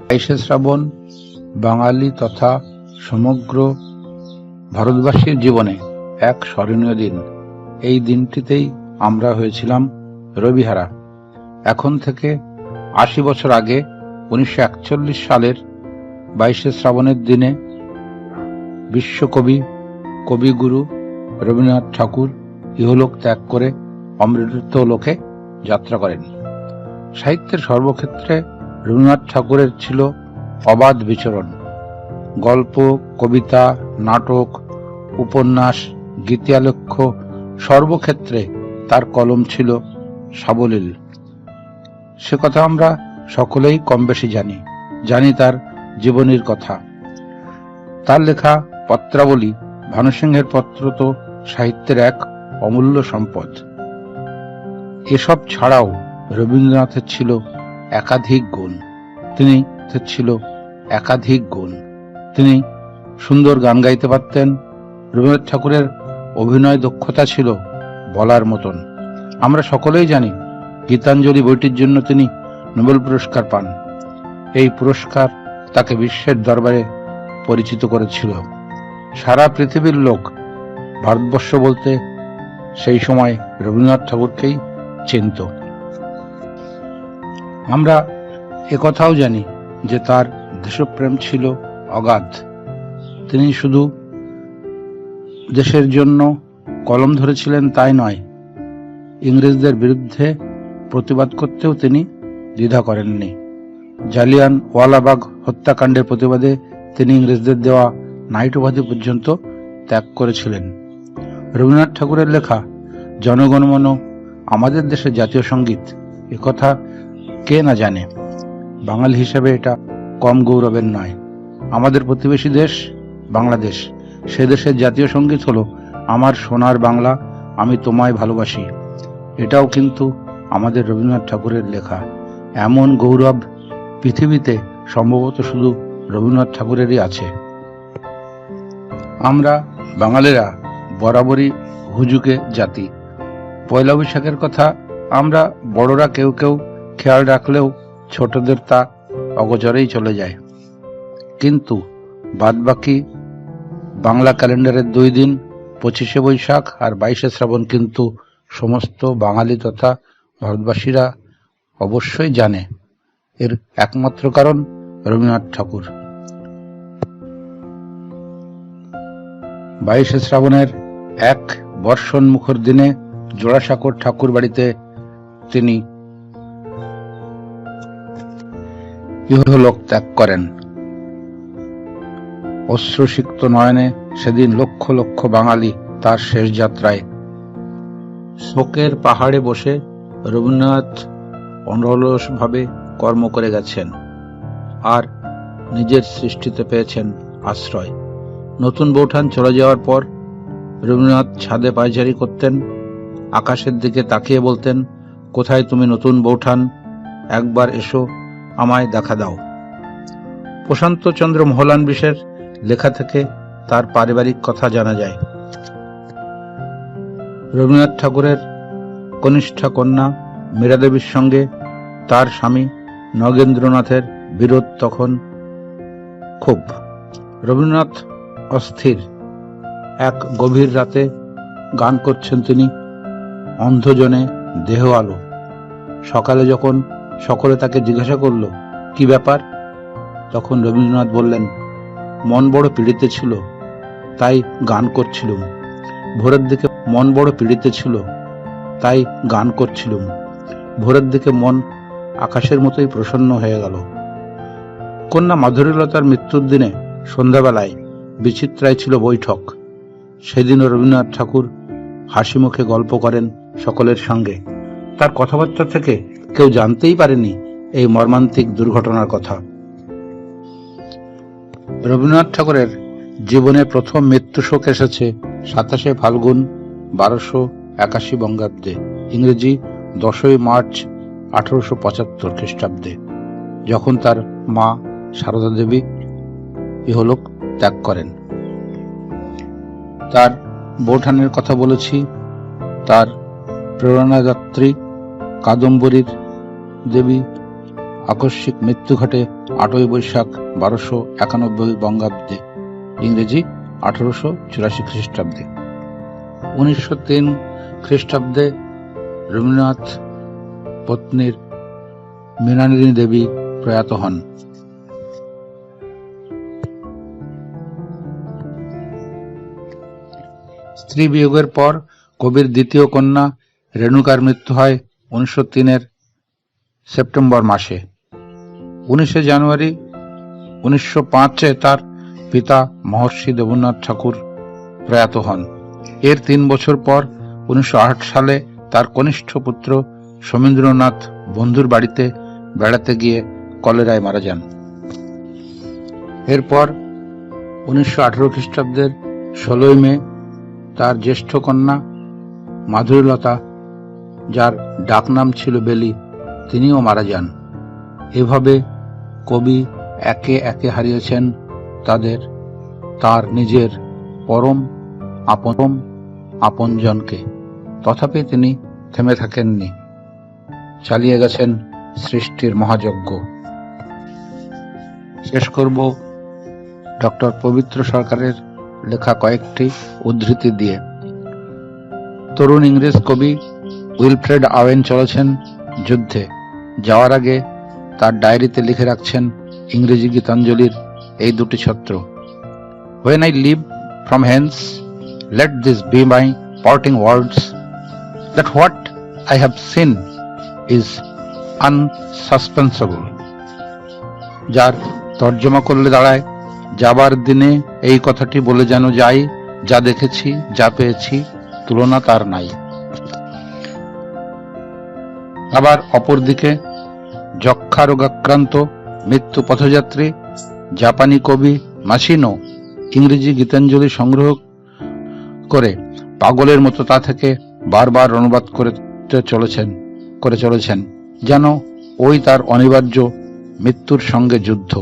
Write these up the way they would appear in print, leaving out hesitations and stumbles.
22শে শ্রাবণ বাঙালি তথা সমগ্র ভারতবাসীর জীবনে এক স্মরণীয় দিন। এই দিনটিতেই আমরা হয়েছিলাম রবিহারা। এখন থেকে ৮০ বছর আগে ১৯৪১ সালের 22শে শ্রাবণের দিনে বিশ্বকবি কবিগুরু রবীন্দ্রনাথ ঠাকুর ইহলোক ত্যাগ করে অমৃত লোকে যাত্রা করেন। সাহিত্যের সর্বক্ষেত্রে রবীন্দ্রনাথ ঠাকুরের ছিল অবাধ বিচরণ। গল্প, কবিতা, নাটক, উপন্যাস, গীতিয়ালেখ্য সর্বক্ষেত্রে তার কলম ছিল সাবলীল। সে কথা আমরা সকলেই কম বেশি জানি তার জীবনীর কথা। তার লেখা পত্রাবলী, ভানুসিংহের পত্র তো সাহিত্যের এক অমূল্য সম্পদ। এসব ছাড়াও রবীন্দ্রনাথের ছিল একাধিক গুণ। তিনি সুন্দর গান গাইতে পারতেন। রবীন্দ্রনাথ ঠাকুরের অভিনয় দক্ষতা ছিল বলার মতন। আমরা সকলেই জানি গীতাঞ্জলি বইটির জন্য তিনি নোবেল পুরস্কার পান। এই পুরস্কার তাকে বিশ্বের দরবারে পরিচিত করেছিল। সারা পৃথিবীর লোক ভারতবর্ষ বলতে সেই সময় রবীন্দ্রনাথ ঠাকুরকেই চিনত। আমরা একথাও জানি যে তার দেশপ্রেম ছিল অগাধ। তিনি শুধু দেশের জন্য কলম ধরেছিলেন তাই নয়, ইংরেজদের বিরুদ্ধে প্রতিবাদ করতেও তিনি দ্বিধা করেননি। জালিয়ানওয়ালাবাগ হত্যাকাণ্ডের প্রতিবাদে তিনি ইংরেজদের দেওয়া নাইট উপাধি পর্যন্ত ত্যাগ করেছিলেন। রবীন্দ্রনাথ ঠাকুরের লেখা জনগণমন আমাদের দেশের জাতীয় সঙ্গীত, একথা কে না জানে। বাঙালি হিসেবে এটা কম গৌরবের নয়। আমাদের প্রতিবেশী দেশ বাংলাদেশ, সে দেশের জাতীয় সঙ্গীত হলো আমার সোনার বাংলা, আমি তোমায় ভালোবাসি। এটাও কিন্তু আমাদের রবীন্দ্রনাথ ঠাকুরের লেখা। এমন গৌরব পৃথিবীতে সম্ভবত শুধু রবীন্দ্রনাথ ঠাকুরেরই আছে। আমরা বাঙালিরা বরাবরই হুজুগে জাতি। পয়লা বৈশাখের কথা আমরা বড়রা কেউ কেউ খেয়াল রাখলেও ছোটদের তা অগোচরেই চলে যায়। কিন্তু বাদবাকি বাংলা ক্যালেন্ডারের 2 দিন 25শে বৈশাখ আর 22শে শ্রাবণ কিন্তু সমস্ত বাঙালি তথা ভারতবাসীরা অবশ্যই জানে। এর একমাত্র কারণ রবীন্দ্রনাথ ঠাকুর। 22শে শ্রাবণের এক বর্ষণমুখর দিনে জোড়াসাঁকোর ঠাকুর বাড়িতে তিনি ইহলোক ত্যাগ করেন। অশ্রুসিক্ত নয়নে সেদিন লক্ষ লক্ষ বাঙালি তার শেষ যাত্রায়। শোকের পাহাড়ে বসে রবীন্দ্রনাথ অনলসভাবে কর্ম করে গেছেন আর নিজের সৃষ্টিতে পেয়েছেন আশ্রয়। নতুন বৌঠান চলে যাওয়ার পর রবীন্দ্রনাথ ছাদে পায়চারি করতেন, আকাশের দিকে তাকিয়ে বলতেন, কোথায় তুমি নতুন বৌঠান, একবার এসো, আমায় দেখা দাও। প্রশান্ত চন্দ্র মোহলানবিশের লেখা থেকে তার পারিবারিক কথা জানা যায়। রবীন্দ্রনাথ ঠাকুরের কনিষ্ঠা কন্যা মীরা দেবীর সঙ্গে তার স্বামী নগেন্দ্রনাথের বিরোধ তখন খুব। রবীন্দ্রনাথ অস্থির। এক গভীর রাতে গান করছেন তিনি, অন্ধজনে দেহ আলো। সকালে যখন সকলে তাকে জিজ্ঞাসা করল কি ব্যাপার, তখন রবীন্দ্রনাথ বললেন, মন বড় পীড়িত ছিল তাই গান করছিলুম। ভোরের দিকে মন বড় পীড়িত ছিল তাই গান করছিলুম। ভোরের দিকে মন আকাশের মতোই প্রসন্ন হয়ে গেল। কন্যা মাধুরীলতার মৃত্যুর দিনে সন্ধ্যাবেলায় বিচিত্রায় ছিল বৈঠক। সেদিনও রবীন্দ্রনাথ ঠাকুর হাসি মুখে গল্প করেন সকলের সঙ্গে। তার কথাবার্তা থেকে কেউ জানতেই পারেনি এই মর্মান্তিক দুর্ঘটনার কথা। রবীন্দ্রনাথ ঠাকুরের জীবনে প্রথম মৃত্যু শোক এসেছে 27শে ফাল্গুন 1281 বঙ্গাব্দে, ইংরেজি 10ই মার্চ 1875 খ্রিস্টাব্দে, যখন তার মা সারদা দেবী ইহলোক ত্যাগ করেন। তার বৌঠানের কথা বলেছি। তার প্রেরণাযাত্রী কাদম্বরীর দেবী আকস্মিক মৃত্যু ঘটে 8ই বৈশাখ 1291 বঙ্গাব্দে, ইংরেজি 1884 খ্রিস্টাব্দে। 1903 খ্রিস্টাব্দে রবীন্দ্রনাথ পত্নীর মৃণালিনী দেবী প্রয়াত হন। স্ত্রী বিয়োগের পর কবির দ্বিতীয় কন্যা রেণুকার মৃত্যু হয় 1903 সেপ্টেম্বর মাসে। 19 জানুয়ারি 1905 তার পিতা মহর্ষি দেবেন্দ্রনাথ ঠাকুর প্রয়াত হন। এর 3 বছর পর 1908 সালে তার কনিষ্ঠ পুত্র সমীন্দ্রনাথ বন্ধুর বাড়িতে বেড়াতে গিয়ে কলেরায় মারা যান। এরপর 1918 খ্রিস্টাব্দের 16 মে তার জ্যেষ্ঠ কন্যা মাধুরীলতা, যার ডাকনাম ছিল বেলি, তিনিও মারা যান। এভাবে কবি একে একে হারিয়েছেন তার নিজের পরম আপনজনকে। তথাপি তিনি থেমে থাকেননি, চালিয়ে গেছেন সৃষ্টির মহাযজ্ঞ। শেষ করব ডক্টর পবিত্র সরকারের লেখা কয়েকটি উদ্ধৃতি দিয়ে। তরুণ ইংরেজ কবি উইলফ্রেড আওয়েন চলেছেন যুদ্ধে। যাওয়ার আগে তার ডায়েরিতে লিখে রাখছেন ইংরেজি গীতাঞ্জলির এই দুটি ছত্র: When I leave from hence, let this be my parting words, that what I have seen is unsuspensible. যার তর্জমা করলে দাঁড়ায়, যাবার দিনে এই কথাটি বলে যেন যাই, যা দেখেছি, যা পেয়েছি, তুলনা তার নাই। আবার অপরদিকে যক্ষা রোগাক্রান্ত মৃত্যু পথযাত্রী জাপানি কবি মাসিনো ইংরেজি গীতাঞ্জলি সংগ্রহ করে পাগলের মতো তা থেকে বারবার অনুবাদ করে চলেছেন, যেন ওই তার অনিবার্য মৃত্যুর সঙ্গে যুদ্ধ।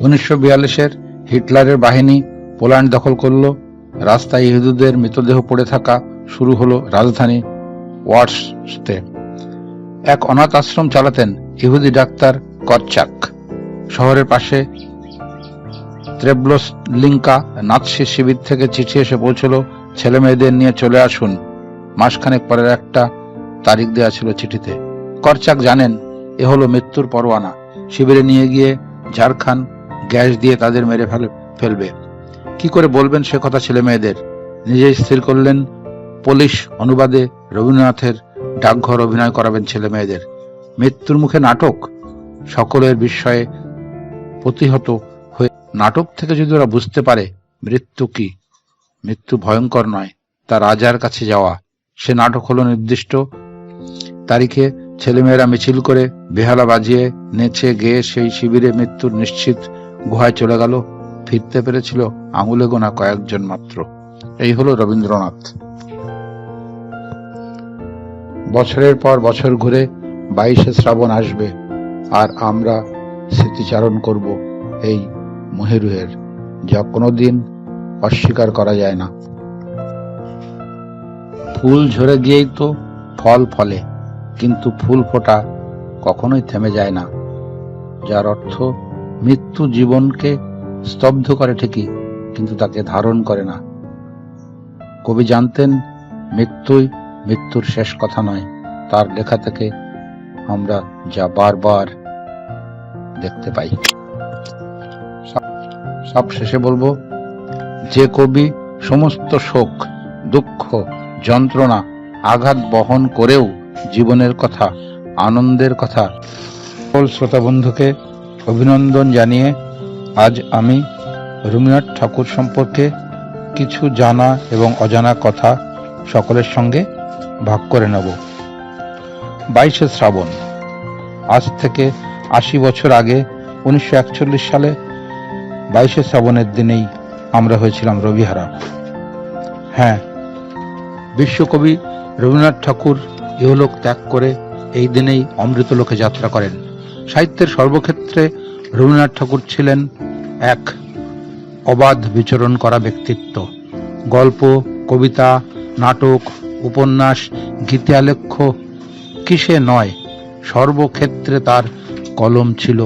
1942 হিটলারের বাহিনী পোল্যান্ড দখল করল। রাস্তায় ইহুদিদের মৃতদেহ পড়ে থাকা শুরু হলো রাজধানী ওয়ার্সতে। এক অনাথ আশ্রম চালাতেন ইহুদি ডাক্তার করচাক। শহরের পাশে ত্রেবলোলিঙ্কা নাৎসি শিবির থেকে চিঠি এসে পৌঁছল, ছেলে মেয়েদের নিয়ে চলে আসুন। মাসখানেক পরের একটা তারিখ দেওয়া ছিল চিঠিতে। করচাক জানেন এ হলো মৃত্যুর পরোয়ানা। শিবিরে নিয়ে গিয়ে ঝাড়খান গ্যাস দিয়ে তাদের মেরে ফেলবে। কি করে বলবেন সে কথা ছেলে মেয়েদের? নিজেই স্থির করলেন পোলিশ অনুবাদে রবীন্দ্রনাথের ডাকঘর অভিনয় করাবেন ছেলে মেয়েদের। মৃত্যুর মুখে নাটক। সকলের বিস্ময়ে প্রতিহত হয়ে নাটক থেকে যদি ওরা বুঝতে পারে মৃত্যু কি, মৃত্যু ভয়ঙ্কর নয়, তা রাজার কাছে যাওয়া, সে নাটক হলো নির্দিষ্ট তারিখে ছেলেমেয়েরা মিছিল করে বেহালা বাজিয়ে নেচে গেয়ে সেই শিবিরে মৃত্যুর নিশ্চিত গুহায় চলে গেল। ফিরতে পেরেছিল আঙুলে গোনা কয়েকজন মাত্র। এই হলো রবীন্দ্রনাথ। বছরের পর বছর ঘুরে 22শে শ্রাবণ আসবে, আর আমরা স্মৃতিচারণ করব এই মহেরুহের, যা কোনোদিন অস্বীকার করা যায় না। ফুল ঝরে গিয়েই তো ফল ফলে, কিন্তু ফুল ফোটা কখনোই থেমে যায় না, যার অর্থ মৃত্যু জীবনকে স্তব্ধ করে ঠিকই, কিন্তু তাকে ধারণ করে না। কবি জানতেন মৃত্যুর শেষ কথা নয়। তার লেখা থেকে আমরা যা বারবার দেখতে পাই। সব শেষে বলবো, যে কবি সমস্ত শোক, দুঃখ, যন্ত্রণা, আঘাত বহন করেও জীবনের কথা, আনন্দের কথা, সকল শ্রোতা বন্ধুকে অভিনন্দন জানিয়ে আজ আমি রবীন্দ্রনাথ ঠাকুর সম্পর্কে কিছু জানা এবং অজানা কথা সকলের সঙ্গে ভাগ করে নেব। 22শে শ্রাবণ, আজ থেকে 80 বছর আগে 1941 সালে 22শে শ্রাবণের দিনেই আমরা হয়েছিলাম রবিহারা। হ্যাঁ, বিশ্বকবি রবীন্দ্রনাথ ঠাকুর ইহলোক ত্যাগ করে এই দিনেই অমৃতলোকে যাত্রা করেন। সাহিত্যের সর্বক্ষেত্রে রবীন্দ্রনাথ ঠাকুর ছিলেন এক অবাধ বিচরণ করা ব্যক্তিত্ব। গল্প, কবিতা, নাটক, উপন্যাস, গীতালেখ্য কিসে নয়, সর্বক্ষেত্রে তার কলম ছিল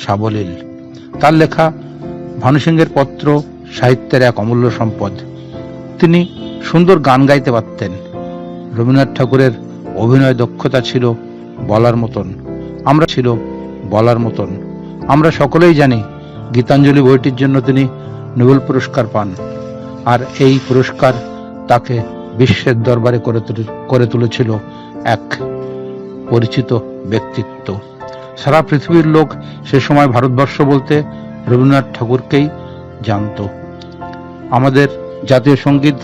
সাবলীল। তার লেখা ভানুসিংহের পত্র সাহিত্যের এক অমূল্য সম্পদ। তিনি সুন্দর গান গাইতে পারতেন। রবীন্দ্রনাথ ঠাকুরের অভিনয় দক্ষতা ছিল বলার মতন। আমরা সকলেই জানি গীতাঞ্জলি বইটির জন্য তিনি নোবেল পুরস্কার পান, আর এই পুরস্কার তাকে বিশ্বের দরবারে করে তুলেছিল এক পরিচিত ব্যক্তিত্ব। সারা পৃথিবীর লোক সে সময় ভারতবর্ষ বলতে রবীন্দ্রনাথ ঠাকুরকেই জানত। আমাদের জাতীয় সঙ্গীত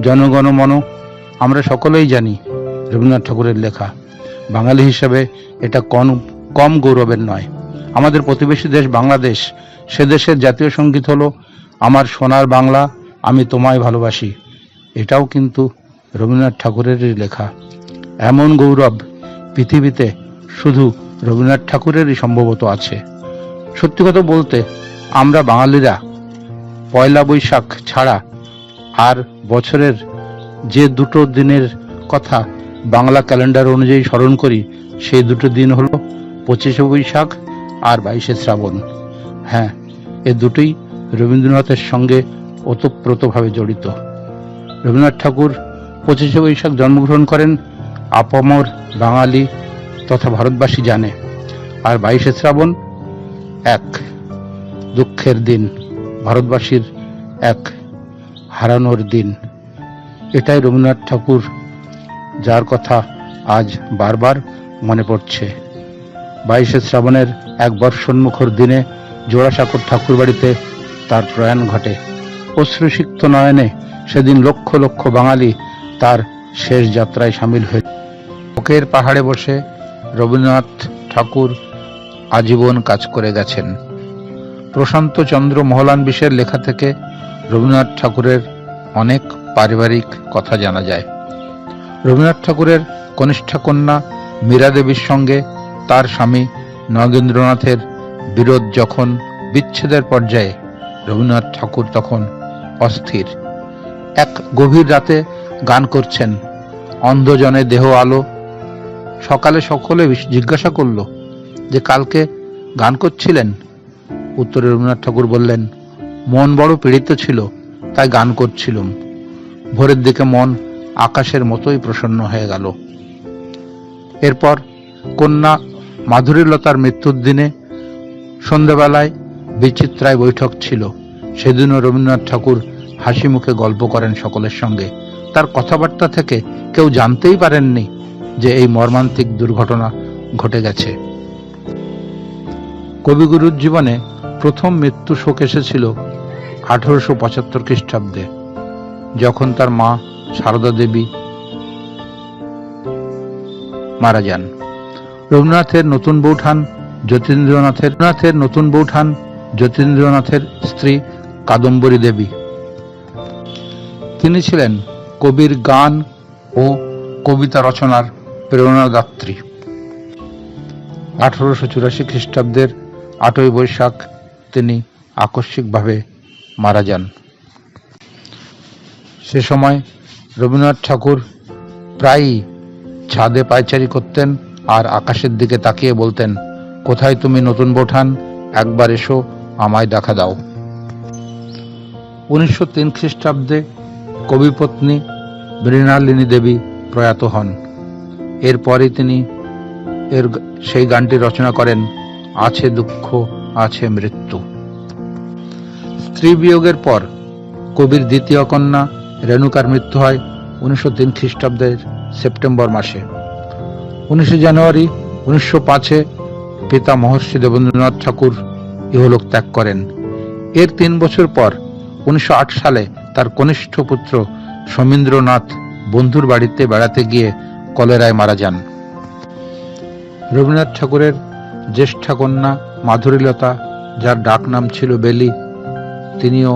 জনগণ মন আমরা সকলেই জানি রবীন্দ্রনাথ ঠাকুরের লেখা। বাঙালি হিসাবে এটা কম গৌরবের নয়। আমাদের প্রতিবেশী দেশ বাংলাদেশ, সে দেশের জাতীয় সঙ্গীত হলো আমার সোনার বাংলা আমি তোমায় ভালোবাসি। এটাও কিন্তু রবীন্দ্রনাথ ঠাকুরেরই লেখা। এমন গৌরব পৃথিবীতে শুধু রবীন্দ্রনাথ ঠাকুরেরই সম্ভবত আছে। সত্যি কথা বলতে আমরা বাঙালিরা পয়লা বৈশাখ ছাড়া আর বছরের যে দুটো দিনের কথা বাংলা ক্যালেন্ডার অনুযায়ী স্মরণ করি, সেই দুটো দিন হলো 25শে বৈশাখ আর 22শে শ্রাবণ। হ্যাঁ, এ দুটোই রবীন্দ্রনাথের সঙ্গে ওতপ্রোতভাবে জড়িত। রবীন্দ্রনাথ ঠাকুর 25শে বৈশাখ জন্মগ্রহণ করেন, আপামর বাঙালি তথা ভারতবাসী জানে। আর 22শে শ্রাবণ এক দুঃখের দিন, ভারতবাসীর এক হারানোর দিন। এটাই রবীন্দ্রনাথ ঠাকুর, যার কথা আজ বারবার মনে পড়ছে। 22শে শ্রাবণের এক বর্ষোন্মুখর দিনে জোড়াসাঁকোর ঠাকুর বাড়িতে তার প্রয়াণ ঘটে। অশ্রুসিক্ত নয়নে সেদিন লক্ষ লক্ষ বাঙালি তার শেষ যাত্রায় সামিল হয়ে বুকের পাহাড়ে বসে রবীন্দ্রনাথ ঠাকুর আজীবন কাজ করে গেছেন। প্রশান্ত চন্দ্র মোহলানবিশের লেখা থেকে রবীন্দ্রনাথ ঠাকুরের অনেক পারিবারিক কথা জানা যায়। রবীন্দ্রনাথ ঠাকুরের কনিষ্ঠা কন্যা মীরা দেবীর সঙ্গে তার স্বামী নগেন্দ্রনাথের বিরোধ যখন বিচ্ছেদের পর্যায়ে, রবীন্দ্রনাথ ঠাকুর তখন অস্থির। এক গভীর রাতে গান করছেন, অন্ধজনে দেহ আলো। সকালে সকলে জিজ্ঞাসা করল যে কালকে গান করছিলেন? উত্তরে রবীন্দ্রনাথ ঠাকুর বললেন, মন বড় পীড়িত ছিল, তাই গান করছিলাম। ভোরের দিকে মন আকাশের মতোই প্রসন্ন হয়ে গেল। এরপর কন্যা মাধুরীলতার মৃত্যুর দিনে সন্ধ্যাবেলায় বিচিত্রায় বৈঠক ছিল। সেদিনও রবীন্দ্রনাথ ঠাকুর হাসি মুখে গল্প করেন সকলের সঙ্গে। তার কথাবার্তা থেকে কেউ জানতেই পারেননি যে এই মর্মান্তিক দুর্ঘটনা ঘটে গেছে। কবিগুরুর জীবনে প্রথম মৃত্যু শোক এসেছিল 1875 খ্রিস্টাব্দে, যখন তার মা সারদা দেবী মারা যান। রবীন্দ্রনাথের নতুন বৌঠান যতীন্দ্রনাথের স্ত্রী কাদম্বরী দেবী। তিনি ছিলেন কবির গান ও কবিতা রচনার প্রেরণাদাত্রী। 1884 খ্রিস্টাব্দের 8ই বৈশাখ তিনি আকস্মিকভাবে মারা যান। সে সময় রবীন্দ্রনাথ ঠাকুর প্রায়ই ছাদে পায়চারি করতেন আর আকাশের দিকে তাকিয়ে বলতেন, কোথায় তুমি নতুন বৌঠান, একবার এসো, আমায় দেখা দাও। 1903 খ্রিস্টাব্দে কবিপত্নী মৃণালিনী দেবী প্রয়াত হন। এরপরই তিনি সেই গানটি রচনা করেন, আছে দুঃখ আছে মৃত্যু। স্ত্রী বিয়োগের পর কবির দ্বিতীয় কন্যা রেণুকার মৃত্যু হয় 1903 খ্রিস্টাব্দের সেপ্টেম্বর মাসে। 19 জানুয়ারি 1905 পিতা মহর্ষি দেবেন্দ্রনাথ ঠাকুর ইহলোক ত্যাগ করেন। এর 3 বছর পর 1908 সালে তার কনিষ্ঠ পুত্র সমীন্দ্রনাথ বন্ধুর বাড়িতে বেড়াতে গিয়ে কলেরায় মারা যান। রবীন্দ্রনাথ ঠাকুরের জ্যেষ্ঠা কন্যা মাধুরীলতা, যার ডাক নাম ছিল বেলি, তিনিও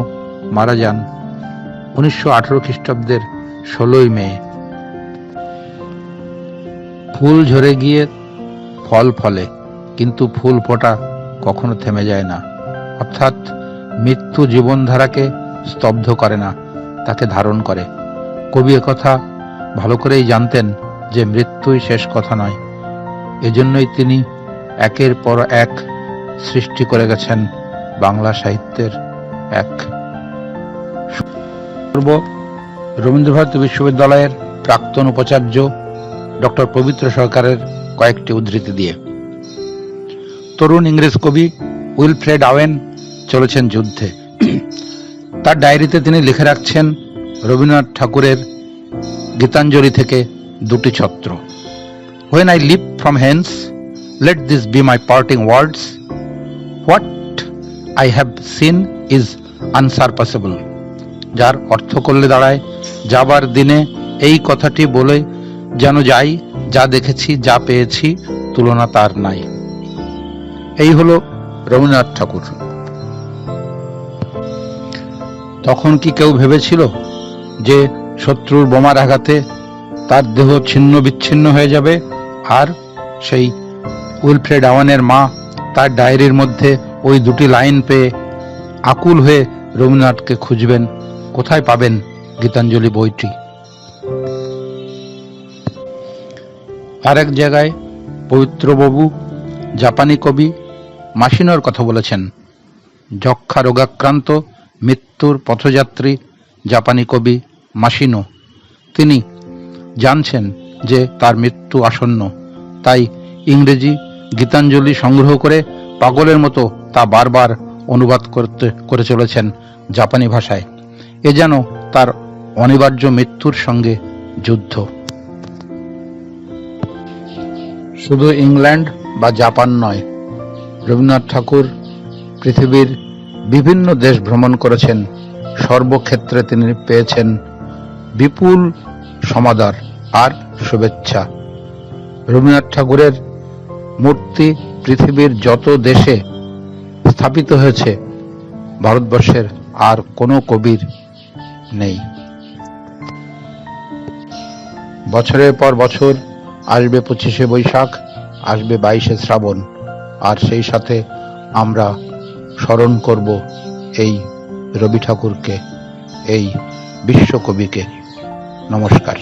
মারা যান 1918 খ্রিস্টাব্দের 16ই মে। ফুল ঝরে গিয়ে ফল ফলে, কিন্তু ফুল ফোটা কখনো থেমে যায় না। অর্থাৎ মৃত্যু জীবনধারাকে স্তব্ধ করে না, তাকে ধারণ করে। কবি একথা ভালো করেই জানতেন যে মৃত্যুই শেষ কথা নয়, এজন্যই তিনি একের পর এক সৃষ্টি করে গেছেন বাংলা সাহিত্যের এক রবীন্দ্রভারতী বিশ্ববিদ্যালয়ের প্রাক্তন উপাচার্য ডক্টর পবিত্র সরকারের কয়েকটি উদ্ধৃতি দিয়ে। তরুণ ইংরেজ কবি উইলফ্রেড ওয়েন চলেছেন যুদ্ধে। তার ডায়েরিতে তিনি লিখে রাখছেন রবীন্দ্রনাথ ঠাকুরের গীতাঞ্জলি থেকে দুটি ছত্র। When I leap from hence, let this be my parting words. What I have seen is unsurpassable. যার অর্থ করলে দাঁড়ায়, যাবার দিনে এই কথাটি বলে যেন যাই, যা দেখেছি যা পেয়েছি তুলনা তার নাই। এই হলো রবীন্দ্রনাথ ঠাকুর। তখন কি কেউ ভেবেছিল যে শত্রুর বোমার আঘাতে তার দেহ ছিন্ন বিচ্ছিন্ন হয়ে যাবে, আর সেই উইলফ্রেড ওয়েনের মা তার ডায়েরির মধ্যে ওই দুটি লাইন পেয়ে আকুল হয়ে রবীন্দ্রনাথকে খুঁজবেন, কোথায় পাবেন গীতাঞ্জলি বইটি? আরেক জায়গায় পবিত্রবাবু জাপানি কবি মাসিনোর কথা বলেছেন। যক্ষা রোগাক্রান্ত মৃত্যুর পথযাত্রী জাপানি কবি মাসিনো, তিনি জানছেন যে তার মৃত্যু আসন্ন, তাই ইংরেজি গীতাঞ্জলি সংগ্রহ করে পাগলের মতো তা বারবার অনুবাদ করে চলেছেন জাপানি ভাষায়। এ যেন তার অনিবার্য মৃত্যুর সঙ্গে যুদ্ধ। শুধু ইংল্যান্ড বা জাপান নয়, রবীন্দ্রনাথ ঠাকুর পৃথিবীর বিভিন্ন দেশ ভ্রমণ করেছেন। সর্বক্ষেত্রে তিনি পেয়েছেন বিপুল সমাদর আর শুভেচ্ছা। রবীন্দ্রনাথ ঠাকুরের মূর্তি পৃথিবীর যত দেশে স্থাপিত হয়েছে, ভারতবর্ষের আর কোনো কবির নেই। বছরের পর বছর আসবে 25শে বৈশাখ, আসবে 22শে শ্রাবণ, আর সেই সাথে আমরা স্মরণ করব এই রবি ঠাকুরকে, এই বিশ্বকবিকে। নমস্কার।